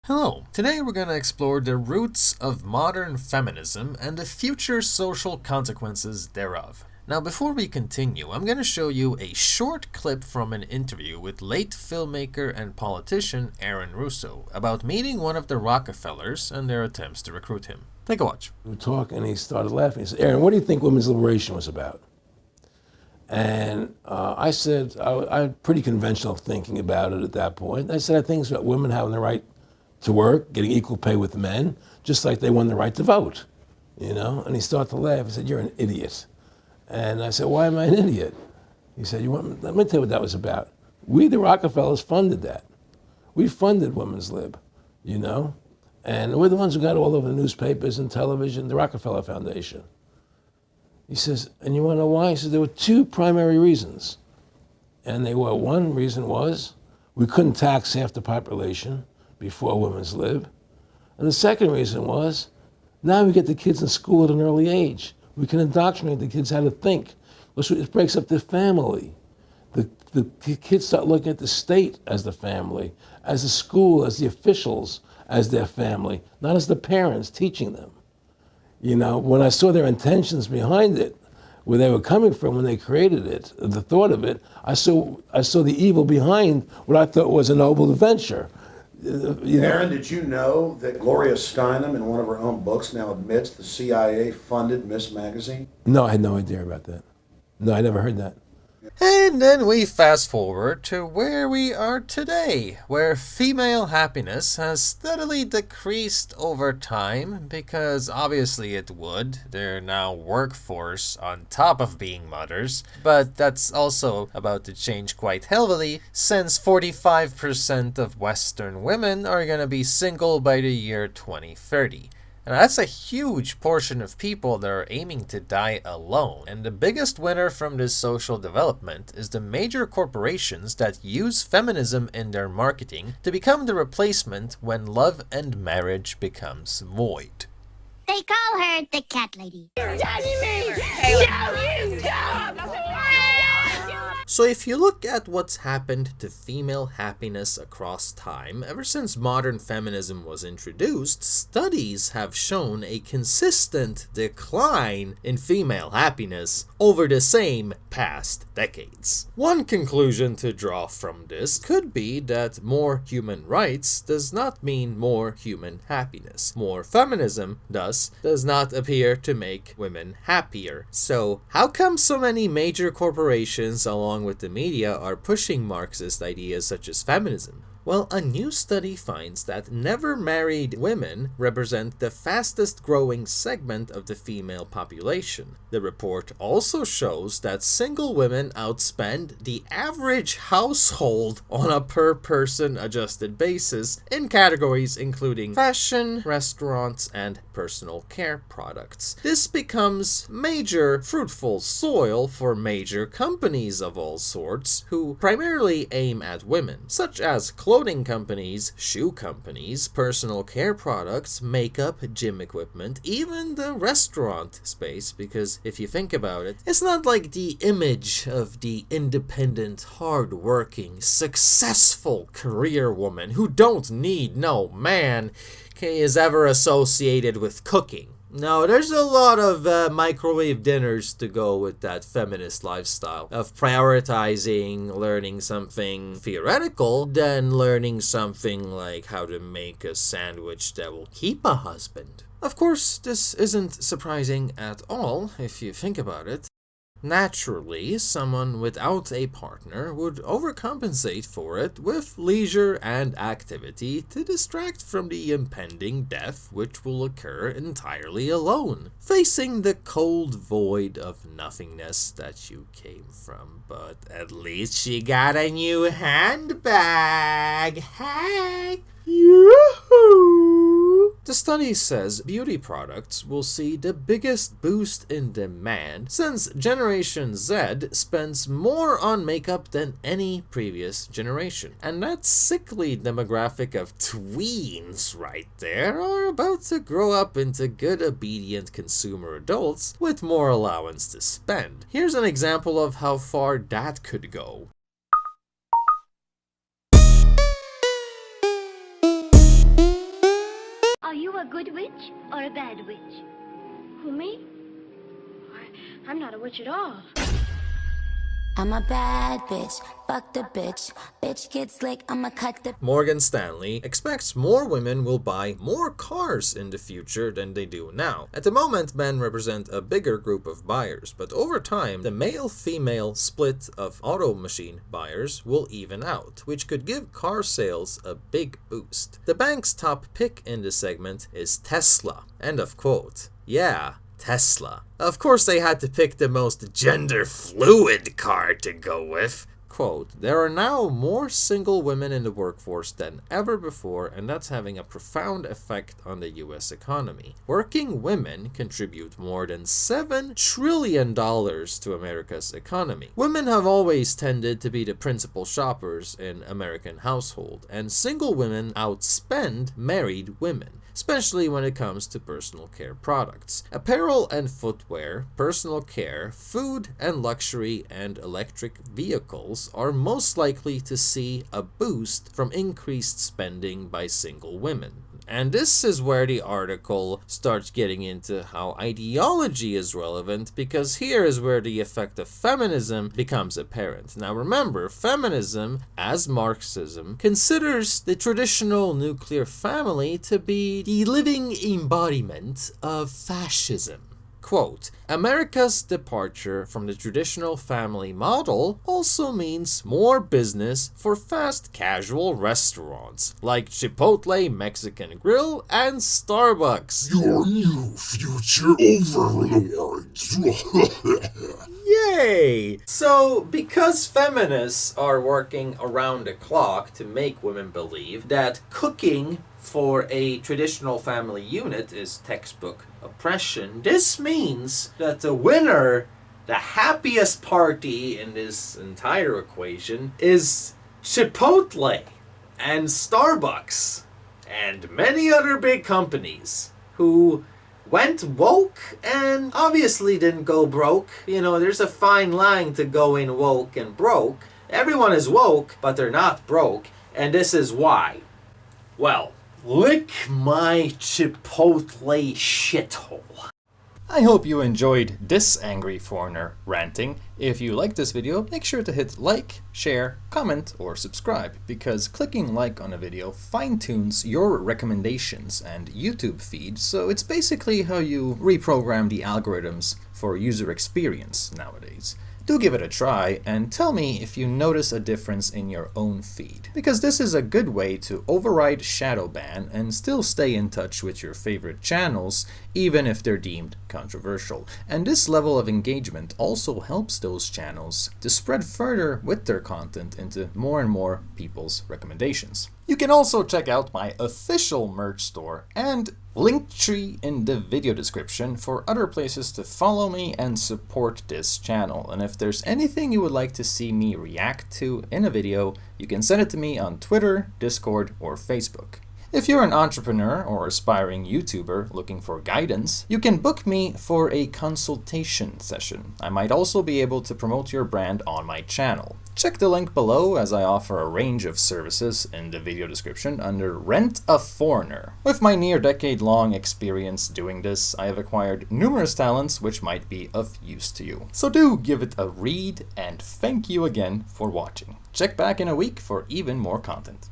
Hello, today we're going to explore the roots of modern feminism and the future social consequences thereof. Now, before we continue, I'm going to show you a short clip from an interview with late filmmaker and politician Aaron Russo about meeting one of the Rockefellers and their attempts to recruit him. Take a watch. We were talking and he started laughing. He said, "Aaron, what do you think women's liberation was about?" And I said, I had pretty conventional thinking about it at that point. I said, I think it's about women having the right to work, getting equal pay with men, just like they won the right to vote, you know? And he started to laugh. He said, "You're an idiot." And I said, "Why am I an idiot?" He said, let me tell you what that was about. We, the Rockefellers, funded that. We funded women's lib, you know? And we're the ones who got all over the newspapers and television, the Rockefeller Foundation. He says, and you want to know why? He says, there were two primary reasons. And they were, one reason was we couldn't tax half the population before women's lib. And the second reason was, now we get the kids in school at an early age. We can indoctrinate the kids how to think. It breaks up the family. The kids start looking at the state as the family, as the school, as the officials, as their family, not as the parents teaching them. You know, when I saw their intentions behind it, where they were coming from when they created it, the thought of it, I saw the evil behind what I thought was a noble venture. Aaron, did you know that Gloria Steinem, in one of her own books, now admits the CIA funded Miss Magazine? No, I had no idea about that. No, I never heard that. And then we fast forward to where we are today, where female happiness has steadily decreased over time because obviously it would. They're now workforce on top of being mothers, but that's also about to change quite heavily since 45% of Western women are going to be single by the year 2030. And that's a huge portion of people that are aiming to die alone. And the biggest winner from this social development is the major corporations that use feminism in their marketing to become the replacement when love and marriage becomes void. They call her the cat lady. So if you look at what's happened to female happiness across time, ever since modern feminism was introduced, studies have shown a consistent decline in female happiness over the same past decades. One conclusion to draw from this could be that more human rights does not mean more human happiness. More feminism, thus, does not appear to make women happier. So how come so many major corporations along with the media are pushing Marxist ideas such as feminism? Well, a new study finds that never married women represent the fastest growing segment of the female population. The report also shows that single women outspend the average household on a per person adjusted basis in categories including fashion, restaurants, and personal care products. This becomes major fruitful soil for major companies of all sorts who primarily aim at women, such as clothing companies, shoe companies, personal care products, makeup, gym equipment, even the restaurant space, because if you think about it, it's not like the image of the independent, hard-working, successful career woman who don't need no man is ever associated with cooking. No, there's a lot of microwave dinners to go with that feminist lifestyle of prioritizing learning something theoretical than learning something like how to make a sandwich that will keep a husband. Of course, this isn't surprising at all if you think about it. Naturally, someone without a partner would overcompensate for it with leisure and activity to distract from the impending death which will occur entirely alone, facing the cold void of nothingness that you came from. But at least she got a new handbag. Hey! Yoo-hoo! The study says beauty products will see the biggest boost in demand since Generation Z spends more on makeup than any previous generation. And that sickly demographic of tweens right there are about to grow up into good, obedient consumer adults with more allowance to spend. Here's an example of how far that could go. a good witch or a bad witch? Who, me? I'm not a witch at all. I'm a bad bitch, fuck the bitch. Bitch get slick, I'ma cut the... Morgan Stanley expects more women will buy more cars in the future than they do now. At the moment, men represent a bigger group of buyers, but over time, the male-female split of auto machine buyers will even out, which could give car sales a big boost. The bank's top pick in this segment is Tesla. End of quote. Yeah, Tesla. Of course they had to pick the most gender-fluid car to go with. Quote, there are now more single women in the workforce than ever before, and that's having a profound effect on the US economy. Working women contribute more than $7 trillion to America's economy. Women have always tended to be the principal shoppers in American household, and single women outspend married women, especially when it comes to personal care products. Apparel and footwear, personal care, food and luxury, and electric vehicles are most likely to see a boost from increased spending by single women. And this is where the article starts getting into how ideology is relevant, because here is where the effect of feminism becomes apparent. Now remember, feminism, as Marxism, considers the traditional nuclear family to be the living embodiment of fascism. Quote, America's departure from the traditional family model also means more business for fast casual restaurants like Chipotle Mexican Grill and Starbucks. Your new future overlords. Yay! So, because feminists are working around the clock to make women believe that cooking for a traditional family unit is textbook oppression, this means that the winner, the happiest party in this entire equation, is Chipotle and Starbucks and many other big companies who went woke and obviously didn't go broke. You know, there's a fine line to going woke and broke. Everyone is woke, but they're not broke, and this is why. Well, lick my Chipotle shithole. I hope you enjoyed this angry foreigner ranting. If you like this video, make sure to hit like, share, comment, or subscribe, because clicking like on a video fine-tunes your recommendations and YouTube feed, so it's basically how you reprogram the algorithms for user experience nowadays. Do give it a try and tell me if you notice a difference in your own feed, because this is a good way to override shadow ban and still stay in touch with your favorite channels even if they're deemed controversial. And this level of engagement also helps those channels to spread further with their content into more and more people's recommendations. You can also check out my official merch store and Linktree in the video description for other places to follow me and support this channel. And if there's anything you would like to see me react to in a video, you can send it to me on Twitter, Discord, or Facebook. If you're an entrepreneur or aspiring YouTuber looking for guidance, you can book me for a consultation session. I might also be able to promote your brand on my channel. Check the link below, as I offer a range of services in the video description under Rent a Foreigner. With my near-decade-long experience doing this, I have acquired numerous talents which might be of use to you. So do give it a read, and thank you again for watching. Check back in a week for even more content.